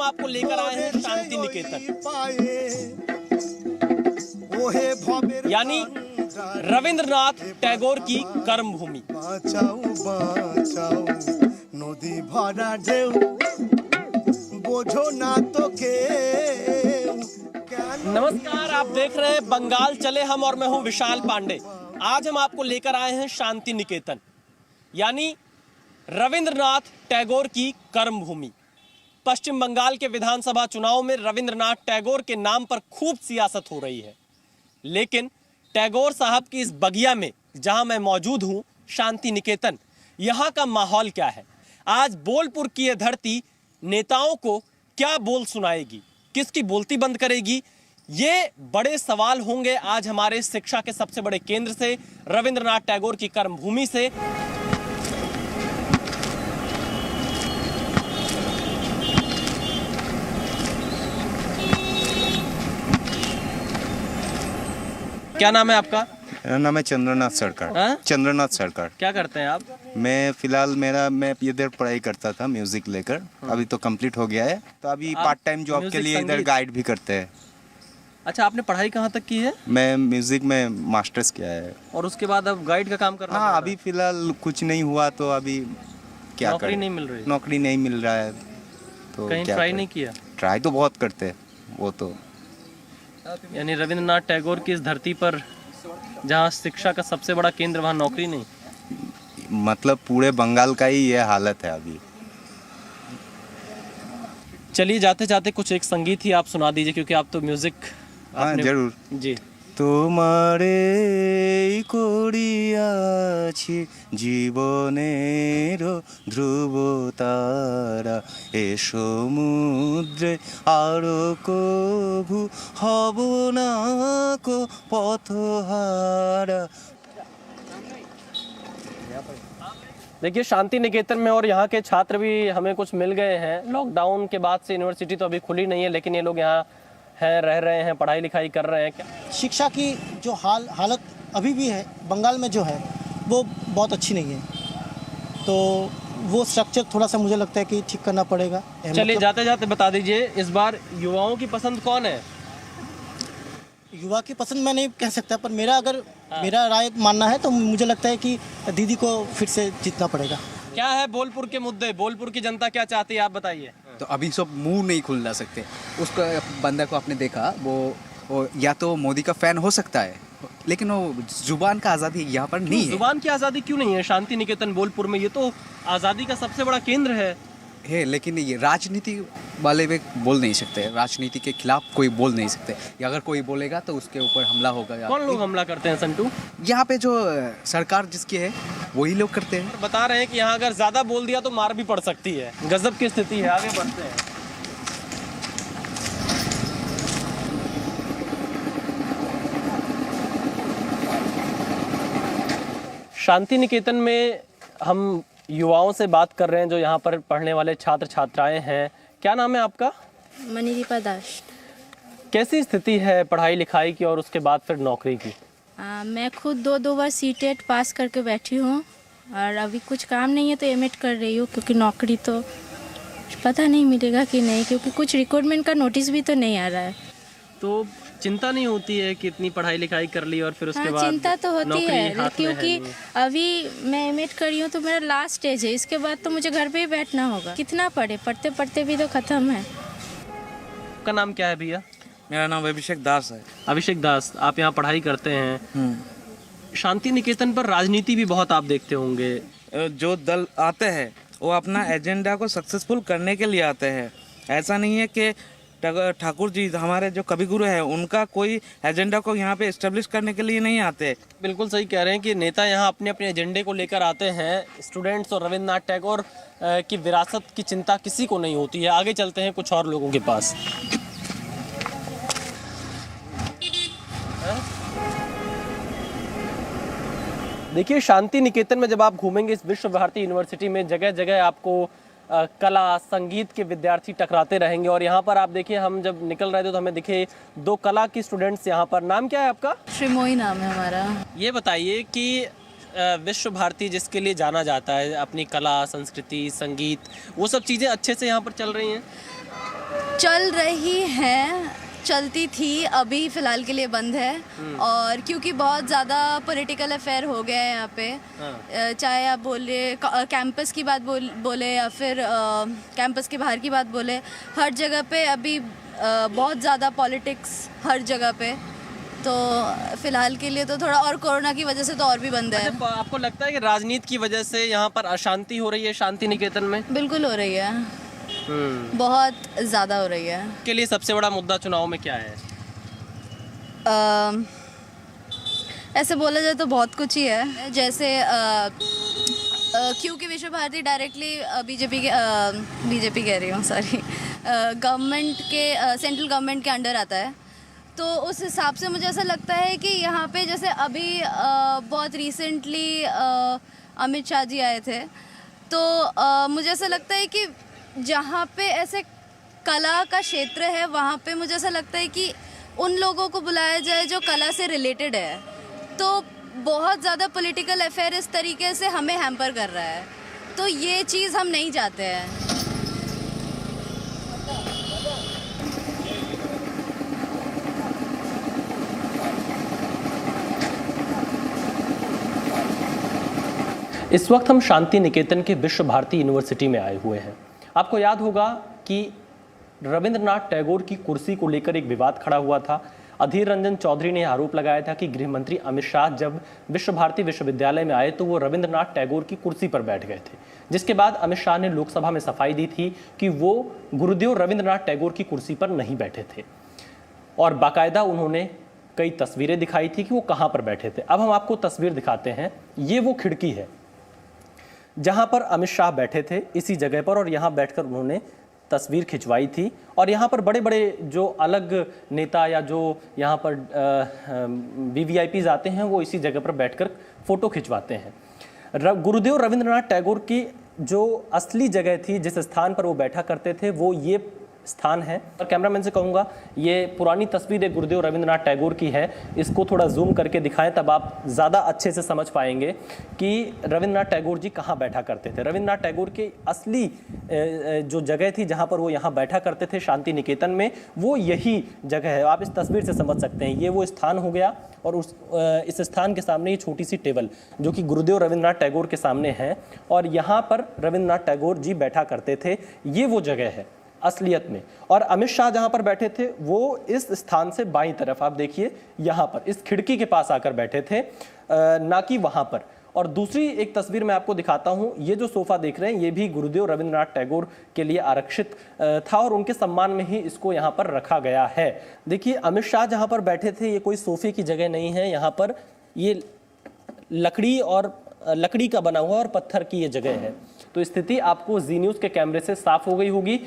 आपको लेकर आए हैं शांति निकेतन, यानी रविंद्रनाथ टैगोर की कर्मभूमि। नदी भरा ढेउ बोझो ना तो के। नमस्कार, आप देख रहे हैं बंगाल चले हम और मैं हूं विशाल पांडे। आज हम आपको लेकर आए हैं शांति निकेतन, यानी रविंद्रनाथ टैगोर की कर्मभूमि। पश्चिम बंगाल के विधानसभा चुनाव में रविंद्रनाथ टैगोर के नाम पर खूब सियासत हो रही है, लेकिन टैगोर साहब की इस बगिया में जहां मैं मौजूद हूं, शांति निकेतन, यहां का माहौल क्या है? आज बोलपुर की यह धरती नेताओं को क्या बोल सुनाएगी, किसकी बोलती बंद करेगी, ये बड़े सवाल होंगे आज हमारे शिक्षा के सबसे बड़े केंद्र से, रविंद्रनाथ टैगोर की कर्मभूमि से। क्या नाम है आपका? मेरा नाम है चंद्रनाथ सरकार। चंद्रनाथ सरकार। क्या करते हैं आप? मैं फिलहाल मैं इधर पढ़ाई करता था म्यूजिक लेकर, अभी तो कंप्लीट हो गया है, तो अभी पार्ट टाइम जॉब के लिए इधर गाइड भी करते हैं। अच्छा, आपने पढ़ाई कहाँ तक की है? मैं म्यूजिक में मास्टर्स किया है। और उसके बाद अब गाइड का काम कर रहा है? हाँ, अभी फिलहाल कुछ नहीं हुआ तो अभी क्या नौकरी करें? नहीं मिल रही? नौकरी नहीं मिल रहा है तो कहीं ट्राई नहीं किया? ट्राई तो बहुत करते हैं वो तो। यानी रविंद्रनाथ टैगोर की इस धरती पर जहाँ शिक्षा का सबसे बड़ा केंद्र, वहाँ नौकरी नहीं? मतलब पूरे बंगाल का ही ये हालत है अभी। चलिए जाते जाते कुछ एक संगीत ही आप सुना दीजिए, क्योंकि आप तो म्यूजिक। हाँ जरूर जी। তোমারে করিয়াছি জীবনের ধ্রুব তারা এ সমুদ্রে আরো কভু হব না কো পথহারা। देखिए, शांति निकेतन में और यहाँ के छात्र भी हमें कुछ मिल गए हैं। लॉकडाउन के बाद से यूनिवर्सिटी तो अभी खुली नहीं है, लेकिन ये लोग यहाँ हैं, रह रहे हैं, पढ़ाई लिखाई कर रहे हैं। क्या शिक्षा की जो हालत अभी भी है बंगाल में जो है वो बहुत अच्छी नहीं है, तो वो स्ट्रक्चर थोड़ा सा मुझे लगता है कि ठीक करना पड़ेगा। चलिए जाते जाते बता दीजिए, इस बार युवाओं की पसंद कौन है? युवा की पसंद मैं नहीं कह सकता, पर मेरा राय मानना है तो मुझे लगता है कि दीदी को फिर से जीतना पड़ेगा। क्या है बोलपुर के मुद्दे? बोलपुर की जनता क्या चाहती है, आप बताइए। तो अभी सब मुंह नहीं खुला सकते। उसको बंदा को आपने देखा, वो या तो मोदी का फैन हो सकता है, लेकिन वो जुबान का आज़ादी यहाँ पर नहीं है। जुबान की आज़ादी क्यों नहीं है शांति निकेतन बोलपुर में? ये तो आज़ादी का सबसे बड़ा केंद्र है। लेकिन ये राजनीति वाले में बोल नहीं सकते, राजनीति के खिलाफ कोई बोल नहीं सकते। अगर कोई बोलेगा तो उसके ऊपर हमला होगा। कौन लोग हमला करते हैं संटू? यहाँ पे जो सरकार जिसकी है वही लोग करते हैं। बता रहे हैं कि यहाँ अगर ज़्यादा बोल दिया तो मार भी पड़ सकती है। गजब की स्थिति है, आगे बढ़ते हैं। शांति निकेतन में हम युवाओं से बात कर रहे हैं जो यहाँ पर पढ़ने वाले छात्र छात्राएं हैं। क्या नाम है आपका? मनीदीपा दास। कैसी स्थिति है पढ़ाई लिखाई की और उसके बाद फिर नौकरी की? मैं खुद दो बार सीटेट पास करके बैठी हूँ और अभी कुछ काम नहीं है तो एमएड कर रही हूँ, क्योंकि नौकरी तो पता नहीं मिलेगा कि नहीं, क्योंकि कुछ रिक्रूटमेंट का नोटिस भी तो नहीं आ रहा है। तो चिंता नहीं होती है कि इतनी पढ़ाई लिखाई कर ली और फिर उसके बाद चिंता तो होती है, क्योंकि है अभी मैं एमएड कर रही हूँ तो मेरा लास्ट स्टेज है। इसके बाद तो मुझे घर पे ही बैठना होगा। कितना पढ़ते पढ़ते भी तो ख़त्म है। आपका नाम क्या है भैया? मेरा नाम अभिषेक दास है। अभिषेक दास, आप यहाँ पढ़ाई करते हैं। शांति निकेतन पर राजनीति भी बहुत आप देखते होंगे। जो दल आते हैं वो अपना एजेंडा को सक्सेसफुल करने के लिए आते हैं। ऐसा नहीं है कि ठाकुर जी हमारे जो कवि गुरु है उनका कोई एजेंडा को यहाँ पे एस्टेब्लिश करने के लिए नहीं आते। बिल्कुल सही कह रहे हैं कि नेता यहाँ अपने अपने एजेंडे को लेकर आते हैं। स्टूडेंट्स और रविंद्रनाथ टैगोर की विरासत की चिंता किसी को नहीं होती है। आगे चलते हैं कुछ और लोगों के पास। देखिए, शांति निकेतन में जब आप घूमेंगे इस विश्व भारती यूनिवर्सिटी में, जगह जगह आपको कला संगीत के विद्यार्थी टकराते रहेंगे। और यहाँ पर आप देखिए, हम जब निकल रहे थे तो हमें दिखे 2 कला की स्टूडेंट्स यहाँ पर। नाम क्या है आपका? श्रीमोई नाम है हमारा। ये बताइए कि विश्व भारती जिसके लिए जाना जाता है, अपनी कला संस्कृति संगीत वो सब चीज़ें अच्छे से यहाँ पर चल रही हैं? चल रही हैं, चलती थी, अभी फ़िलहाल के लिए बंद है। और क्योंकि बहुत ज़्यादा पॉलिटिकल अफेयर हो गया है यहाँ पे, चाहे आप बोले कैंपस की बात बोले या फिर कैंपस के बाहर की बात बोले, हर जगह पे अभी बहुत ज़्यादा पॉलिटिक्स हर जगह पे। तो फ़िलहाल के लिए तो थोड़ा, और कोरोना की वजह से तो और भी बंद है। अच्छा, आपको लगता है कि राजनीति की वजह से यहाँ पर अशांति हो रही है शांति निकेतन में? बिल्कुल हो रही है, बहुत ज़्यादा हो रही है। के लिए सबसे बड़ा मुद्दा चुनाव में क्या है? ऐसे बोला जाए तो बहुत कुछ ही है, जैसे क्योंकि विश्व भारती डायरेक्टली बीजेपी कह रही हूँ, सॉरी, गवर्नमेंट के, सेंट्रल गवर्नमेंट के अंडर आता है। तो उस हिसाब से मुझे ऐसा लगता है कि यहाँ पे जैसे अभी बहुत रिसेंटली अमित शाह जी आए थे, तो मुझे ऐसा लगता है कि जहाँ पे ऐसे कला का क्षेत्र है, वहाँ पे मुझे ऐसा लगता है कि उन लोगों को बुलाया जाए जो कला से रिलेटेड है। तो बहुत ज़्यादा पॉलिटिकल अफेयर इस तरीके से हमें हैम्पर कर रहा है, तो ये चीज़ हम नहीं चाहते हैं। इस वक्त हम शांति निकेतन के विश्व भारती यूनिवर्सिटी में आए हुए हैं। आपको याद होगा कि रविंद्रनाथ टैगोर की कुर्सी को लेकर एक विवाद खड़ा हुआ था। अधीर रंजन चौधरी ने आरोप लगाया था कि गृह मंत्री अमित शाह जब विश्व भारती विश्वविद्यालय में आए तो वो रविंद्रनाथ टैगोर की कुर्सी पर बैठ गए थे, जिसके बाद अमित शाह ने लोकसभा में सफाई दी थी कि वो गुरुदेव रविंद्रनाथ टैगोर की कुर्सी पर नहीं बैठे थे, और बाकायदा उन्होंने कई तस्वीरें दिखाई थी कि वो कहाँ पर बैठे थे। अब हम आपको तस्वीर दिखाते हैं। ये वो खिड़की है जहां पर अमित शाह बैठे थे, इसी जगह पर, और यहां बैठकर उन्होंने तस्वीर खिंचवाई थी। और यहां पर बड़े बड़े जो अलग नेता या जो यहां पर VVIPs आते हैं, वो इसी जगह पर बैठकर फोटो खिंचवाते हैं। गुरुदेव रविंद्रनाथ टैगोर की जो असली जगह थी, जिस स्थान पर वो बैठा करते थे, वो ये स्थान है। और कैमरामैन से कहूँगा, ये पुरानी तस्वीर एक गुरुदेव रविंद्रनाथ टैगोर की है, इसको थोड़ा जूम करके दिखाएं, तब आप ज़्यादा अच्छे से समझ पाएंगे कि रविंद्रनाथ टैगोर जी कहाँ बैठा करते थे। रविंद्रनाथ टैगोर की असली जो जगह थी जहाँ पर वो यहाँ बैठा करते थे शांति निकेतन में, वो यही जगह है। आप इस तस्वीर से समझ सकते हैं, ये वो स्थान हो गया, और इस स्थान के सामने ये छोटी सी टेबल जो कि गुरुदेव रविंद्रनाथ टैगोर के सामने है, और यहाँ पर रविंद्रनाथ टैगोर जी बैठा करते थे। ये वो जगह है असलियत में। और अमित शाह जहां पर बैठे थे, वो इस स्थान से बाईं तरफ आप देखिए, यहां पर इस खिड़की के पास आकर बैठे थे, ना कि वहां पर। और दूसरी एक तस्वीर मैं आपको दिखाता हूं। ये जो सोफा देख रहे हैं, ये भी गुरुदेव रविंद्रनाथ टैगोर के लिए आरक्षित था, और उनके सम्मान में ही इसको यहाँ पर रखा गया है। देखिए, अमित शाह जहाँ पर बैठे थे, ये कोई सोफे की जगह नहीं है। यहाँ पर ये लकड़ी का बना हुआ और पत्थर की ये जगह है। तो स्थिति आपको जी न्यूज़ के कैमरे से साफ हो गई होगी।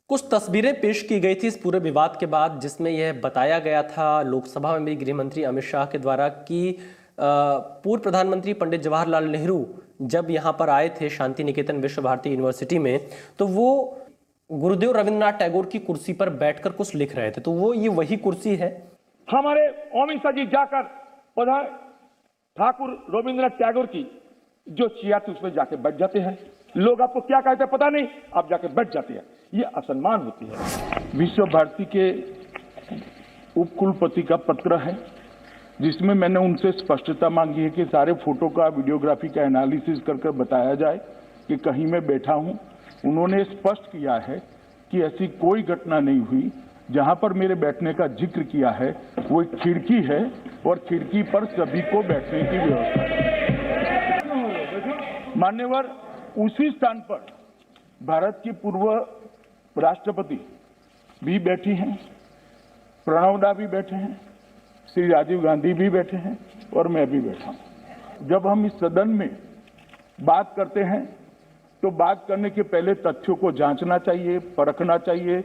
कुछ तस्वीरें पेश की गई थी इस पूरे विवाद के बाद, जिसमें यह बताया गया था लोकसभा में भी गृह मंत्री अमित शाह के द्वारा कि पूर्व प्रधानमंत्री पंडित जवाहरलाल नेहरू जब यहाँ पर आए थे शांति निकेतन विश्व भारती यूनिवर्सिटी में, तो वो गुरुदेव रविंद्रनाथ टैगोर की कुर्सी पर बैठकर कुछ लिख रहे थे। तो वो ये वही कुर्सी है। हमारे अमित शाह जी जाकर प्रधान ठाकुर रविंद्रनाथ टैगोर की जो चेयर थी उसमें जाके बैठ जाते हैं। लोग आपको क्या कहते हैं पता नहीं, आप जाके बैठ जाते हैं, ये असम्मान होती है। विश्व भारती के उपकुलपति का पत्र है, जिसमें मैंने उनसे स्पष्टता मांगी है कि सारे फोटो का, वीडियोग्राफी का एनालिसिस करके बताया जाए कि कहीं मैं बैठा हूं। उन्होंने स्पष्ट किया है कि ऐसी कोई घटना नहीं हुई। जहां पर मेरे बैठने का जिक्र किया है वो एक खिड़की है, और खिड़की पर सभी को बैठने की व्यवस्था है। मान्यवर, उसी स्थान पर भारत की पूर्व राष्ट्रपति भी बैठी हैं, प्रणब दा भी बैठे हैं, श्री राजीव गांधी भी बैठे हैं, और मैं भी बैठा हूं। जब हम इस सदन में बात करते हैं तो बात करने के पहले तथ्यों को जांचना चाहिए, परखना चाहिए,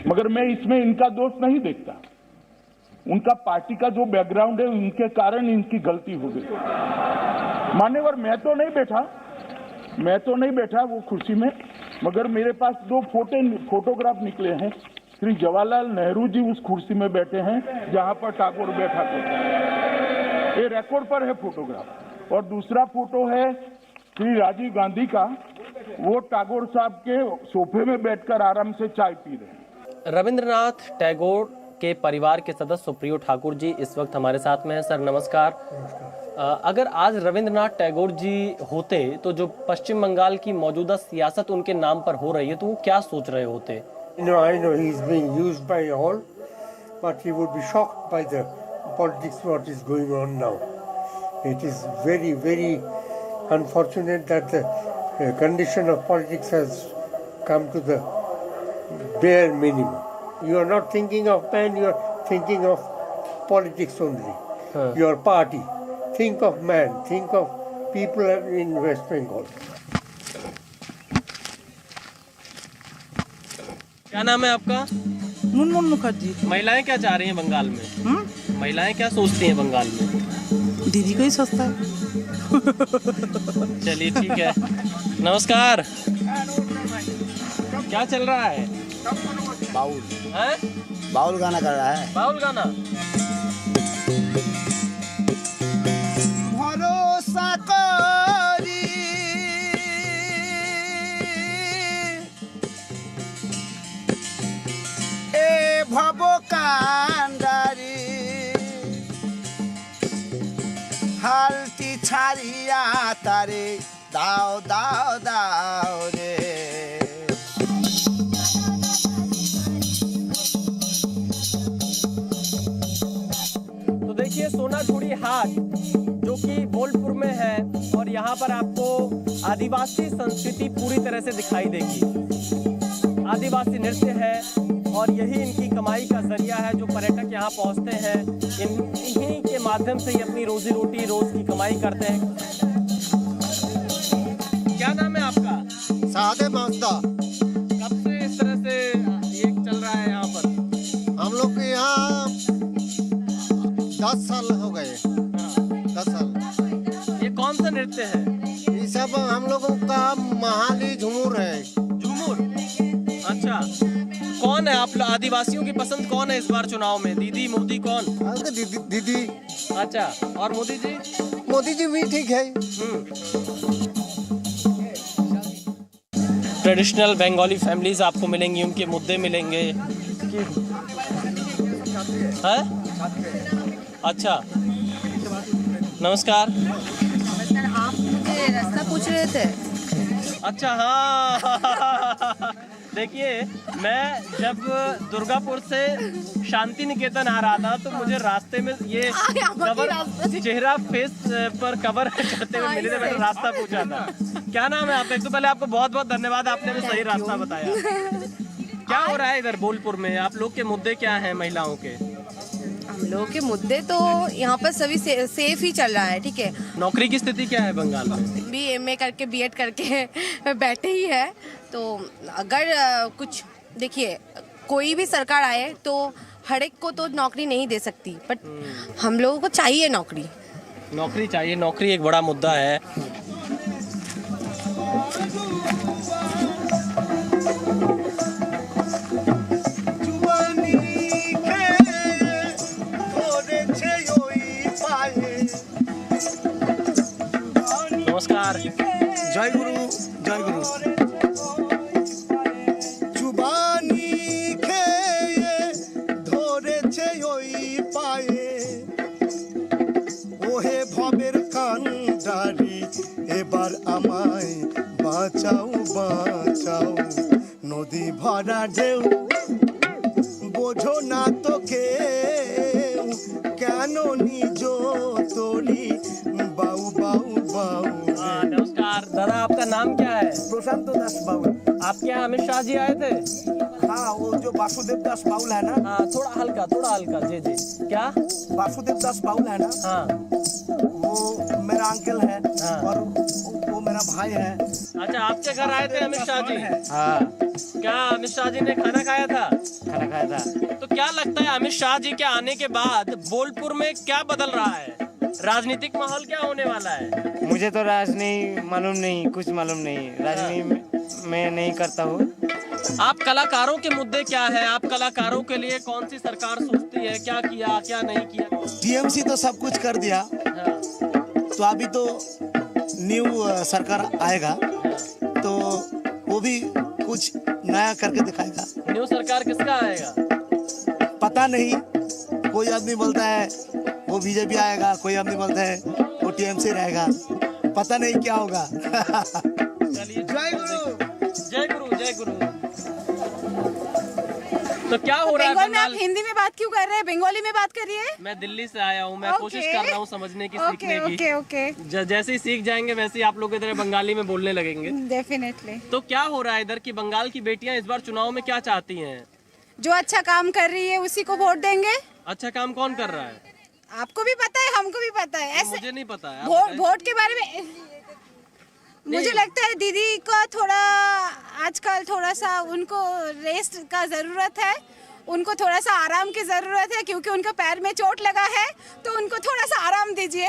मगर मैं इसमें इनका दोष नहीं देखता। उनका पार्टी का जो बैकग्राउंड है, उनके कारण इनकी गलती हो गई। मान्यवर, मैं तो नहीं बैठा वो कुर्सी में, मगर मेरे पास दो फोटोग्राफ निकले हैं। श्री जवाहरलाल नेहरू जी उस कुर्सी में बैठे हैं जहां पर टैगोर बैठा था। ये रिकॉर्ड पर है फोटोग्राफ। और दूसरा फोटो है श्री राजीव गांधी का, वो टैगोर साहब के सोफे में बैठकर आराम से चाय पी रहे हैं। रविंद्रनाथ टैगोर के परिवार के सदस्य सुप्रियो ठाकुर जी इस वक्त हमारे साथ में हैं। सर नमस्कार। अगर आज रविंद्रनाथ टैगोर जी होते तो जो पश्चिम बंगाल की मौजूदा सियासत उनके नाम पर हो रही है तो वो क्या सोच रहे होते? I know he's being used by all, but he would be shocked by the politics what is going on now. It is very, very unfortunate that the condition of politics has come to the bare minimum. You are not thinking of man, you are thinking of politics only. Your party. Think of man, think of people in West Bengal. क्या नाम है आपका? मुनमुन मुखर्जी। महिलाएं क्या चाह रही हैं बंगाल में? महिलाएं क्या सोचती हैं बंगाल में? दीदी को ही सोचता है। चलिए ठीक है। नमस्कार। क्या चल रहा है? बाउल हैं? बाउल गाना कर रहा है। बाउल गाना। भरोसा करी ए भव कांडारी हालती छाड़िया तारे दाओ दाओ दाओ रे। तो देखिए सोनाझुरी हाट जो कि बोलपुर में है और यहाँ पर आपको आदिवासी संस्कृति पूरी तरह से दिखाई देगी। आदिवासी नृत्य है और यही इनकी कमाई का जरिया है। जो पर्यटक यहाँ पहुँचते हैं इन्हीं के माध्यम से ही अपनी रोजी रोटी रोज की कमाई करते हैं। क्या नाम है आपका? सादे मास्ता। कब से इस तरह से ये चल रहा है यहाँ पर? हम लोग के यहाँ 10 साल हो गए। 10 साल। ये कौन सा नृत्य है? ये सब हम लोगों का महाली झूमर है। झूमर? अच्छा। कौन है आप आदिवासियों की पसंद कौन है इस बार चुनाव में? दीदी मोदी कौन? दीदी। अच्छा। और मोदी जी? मोदी जी भी ठीक है। ट्रेडिशनल बंगाली फैमिलीज आपको मिलेंगी, उनके मुद्दे मिलेंगे। है? अच्छा। नमस्कार। आप मुझे रास्ता पूछ रहे थे? अच्छा हाँ। देखिए मैं जब दुर्गापुर से शांति निकेतन आ रहा था तो मुझे रास्ते में ये कवर चेहरा फेस पर कवर करते हुए मिले थे। मैंने रास्ता पूछा था। क्या नाम है आपका? एक तो पहले आपको बहुत बहुत धन्यवाद, आपने हमें सही रास्ता बताया। क्या हो रहा है इधर बोलपुर में? आप लोग के मुद्दे क्या हैं महिलाओं के? हम लोगों के मुद्दे तो यहाँ पर सभी सेफ ही चल रहा है। ठीक है। नौकरी की स्थिति क्या है बंगाल में? भी MA करके BEd करके बैठे ही है। तो अगर कुछ देखिए कोई भी सरकार आए तो हर एक को तो नौकरी नहीं दे सकती, बट हम लोगों को चाहिए नौकरी। नौकरी चाहिए। नौकरी एक बड़ा मुद्दा है। नमस्कार। जय गुरु जय गुरु। जुबानी खेये धरेছে ওই পায়ে ওহে ভবের কান্ডারি এবার আমায় বাঁচাও বাঁচাও নদী ভরা ঢেউ বোঝো না তো কেউ কেন নিজ তোরি বাউ বাউ বাউ। नमस्कार दादा, आपका नाम क्या है? प्रशांत दास बाउल। आपके यहाँ अमित शाह जी आए थे? हाँ, वो जो वासुदेव दास बाउल है ना। हाँ, थोड़ा हल्का जी जी। क्या? वासुदेव दास बाउल है ना। हाँ। वो मेरा अंकल है। हाँ। और वो मेरा भाई है। अच्छा, आपके घर आए थे अमित शाह जी? हाँ। क्या अमित शाह जी ने खाना खाया था? खाना खाया था। तो क्या लगता है अमित शाह जी के आने के बाद बोलपुर में क्या बदल रहा है? राजनीतिक माहौल क्या होने वाला है? मुझे तो राजनीति मालूम नहीं, कुछ मालूम नहीं। राजनीति मैं नहीं करता हूँ। आप कलाकारों के मुद्दे क्या है? आप कलाकारों के लिए कौन सी सरकार सोचती है? क्या किया क्या नहीं किया? TMC तो सब कुछ कर दिया। तो अभी तो न्यू सरकार आएगा तो वो भी कुछ नया करके दिखाएगा। न्यू सरकार किसका आएगा? पता नहीं, कोई आदमी बोलता है वो बीजेपी आएगा, कोई आदमी बोलता है वो टीएमसी रहेगा, पता नहीं क्या होगा। चलिए, जय गुरु, जय गुरु, जय गुरु। तो क्या हो रहा है बंगाल में? आप बंगाल? हिंदी में बात क्यों कर रहे हैं, बंगाली में बात करिए। मैं दिल्ली से आया हूँ, मैं ओके। कोशिश कर रहा हूँ समझने की, सीखने की। ओके ओके जैसे ही सीख जाएंगे वैसे ही आप लोग की तरह बंगाली में बोलने लगेंगे। डेफिनेटली। तो क्या हो रहा है इधर की बंगाल की बेटियां इस बार चुनाव में क्या चाहती हैं? जो अच्छा काम कर रही है उसी को वोट देंगे। अच्छा काम कौन कर रहा है? आपको भी पता है, हमको भी पता है। ऐसे मुझे नहीं पता है, आप वोट बताएं। वोट के बारे में मुझे लगता है दीदी को थोड़ा आजकल थोड़ा सा उनको रेस्ट का ज़रूरत है, उनको थोड़ा सा आराम की ज़रूरत है, क्योंकि उनका पैर में चोट लगा है, तो उनको थोड़ा सा आराम दीजिए।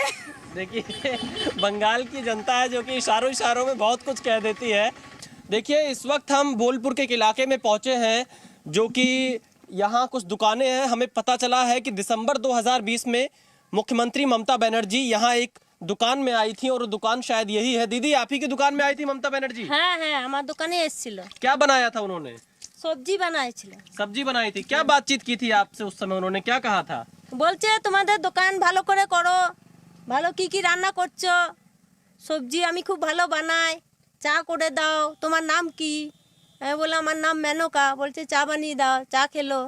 देखिए बंगाल की जनता है जो कि इशारों इशारों में बहुत कुछ कह देती है। देखिए इस वक्त हम बोलपुर के एक इलाके में पहुंचे हैं जो कि यहाँ कुछ दुकानें हैं। हमें पता चला है कि दिसंबर 2020 में मुख्यमंत्री ममता बनर्जी यहाँ एक दुकान में आई थी और वो दुकान शायद यही है। दीदी आप ही की दुकान में आई थी ममता बनर्जी? হ্যাঁ হ্যাঁ আমার দোকানে এসেছিল, क्या बनाया था उन्होंने? সবজি বানাইছিল। सब्जी बनाई थी। क्या बातचीत की थी आपसे उस समय, उन्होंने क्या कहा था? বলছে তোমাদের দোকান ভালো করে করো, ভালো কি কি রান্না করছো, সবজি আমি খুব ভালো বানাই, চা করে দাও, তোমার নাম কি? আমি বললাম আমার নাম মেনকা। বলছে চা বানিয়ে দাও, চা খেলো।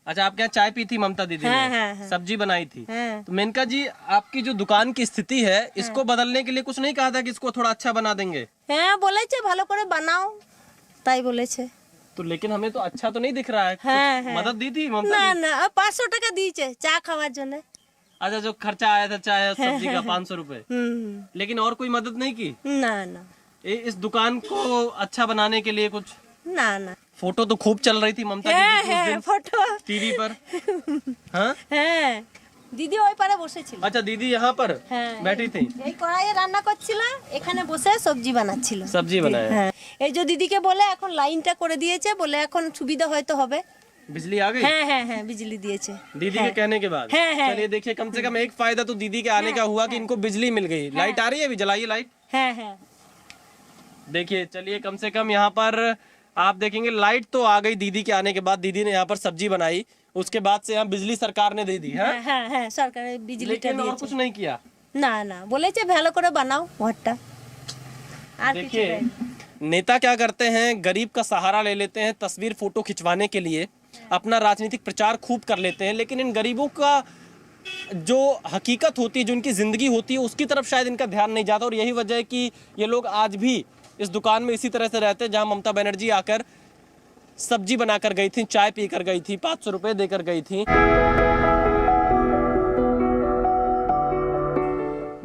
अच्छा आप क्या चाय पी थी ममता दीदी हाँ, ने? हाँ, हाँ। सब्जी बनाई थी। हाँ। तो मेनका जी आपकी जो दुकान की स्थिति है इसको बदलने के लिए कुछ नहीं कहा था कि इसको थोड़ा अच्छा बना देंगे? হ্যাঁ বলেছে ভালো করে বানাও, তাই বলেছে। तो लेकिन हमें तो अच्छा तो नहीं दिख रहा है। हाँ, कुछ हाँ। मदद दी थी ममता না जी? না 500 টাকা দিয়েছে চা খাওয়ার জন্য। अच्छा जो खर्चा आया था चाय और सब्जी का 500 रुपए, হুম लेकिन और कोई मदद नहीं की? না না इस दुकान को अच्छा बनाने के लिए कुछ? না না। फोटो तो खूब चल रही थी ममता जी হ্যাঁ की उस হ্যাঁ दिन ফটো। टीवी पर। हाँ হ্যাঁ দিদি ওই পারে বসেছিল। अच्छा दीदी यहाँ पर হ্যাঁ बैठी थी, এই কড়াইয়ে রান্না করছিল, এখানে বসে সবজি বানাচ্ছিল। सब्जी बनाया। হ্যাঁ এই যে দিদিকে বলে এখন লাইনটা করে দিয়েছে, বলে এখন সুবিধা হয়তো হবে। बिजली आ गई? হ্যাঁ হ্যাঁ হ্যাঁ বিজলি দিয়েছে। दीदी के कहने के बाद। हाँ, हाँ। चलिए देखिए कम से कम एक फायदा तो दीदी के आने का हुआ कि इनको बिजली मिल गई। लाइट आ रही है अभी? जलाइए लाइट। হ্যাঁ হ্যাঁ देखिए चलिए कम से कम यहाँ पर आप देखेंगे लाइट तो आ गई दीदी के आने के बाद। दीदी ने यहाँ पर सब्जी बनाई, उसके बाद से यहाँ बिजली सरकार ने दे दी है। হ্যাঁ হ্যাঁ হ্যাঁ সরকার বিজলিটা लेकिन और দিয়েছে। कुछ नहीं किया। না না বলেছে ভালো করে বানাও ঘরটা, আর কিছু देखिए नहीं। नेता क्या करते हैं, गरीब का सहारा ले लेते हैं तस्वीर फोटो खिंचवाने के लिए, अपना राजनीतिक प्रचार खूब कर लेते हैं, लेकिन इन गरीबों का जो हकीकत होती है, जो उनकी ज़िंदगी होती है, उसकी तरफ शायद इनका ध्यान नहीं जाता। और यही वजह है कि ये लोग आज भी इस दुकान में इसी तरह से रहते हैं जहां ममता बनर्जी आकर सब्जी बनाकर गई थी, चाय पी कर गई थी, 500 रुपये देकर गई थी।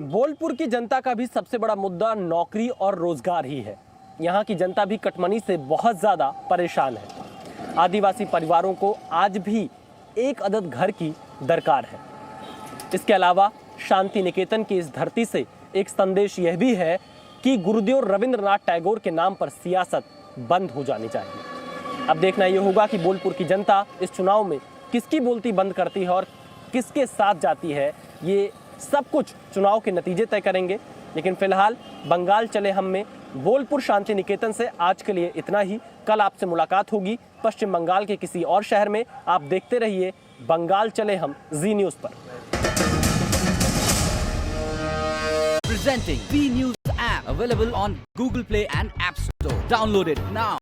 बोलपुर की जनता का भी सबसे बड़ा मुद्दा नौकरी और रोजगार ही है। यहाँ की जनता भी कटमनी से बहुत ज़्यादा परेशान है। आदिवासी परिवारों को आज भी एक अदद घर की दरकार है। इसके अलावा शांति निकेतन की इस धरती से एक संदेश यह भी है कि गुरुदेव रविंद्रनाथ टैगोर के नाम पर सियासत बंद हो जानी चाहिए। अब देखना यह होगा कि बोलपुर की जनता इस चुनाव में किसकी बोलती बंद करती है और किसके साथ जाती है। ये सब कुछ चुनाव के नतीजे तय करेंगे। लेकिन फिलहाल बंगाल चले हम में बोलपुर शांति निकेतन से आज के लिए इतना ही। कल आपसे मुलाकात होगी पश्चिम बंगाल के किसी और शहर में। आप देखते रहिए बंगाल चले हम जी न्यूज़ पर। Presenting B News app available on Google Play and App Store. Download it now.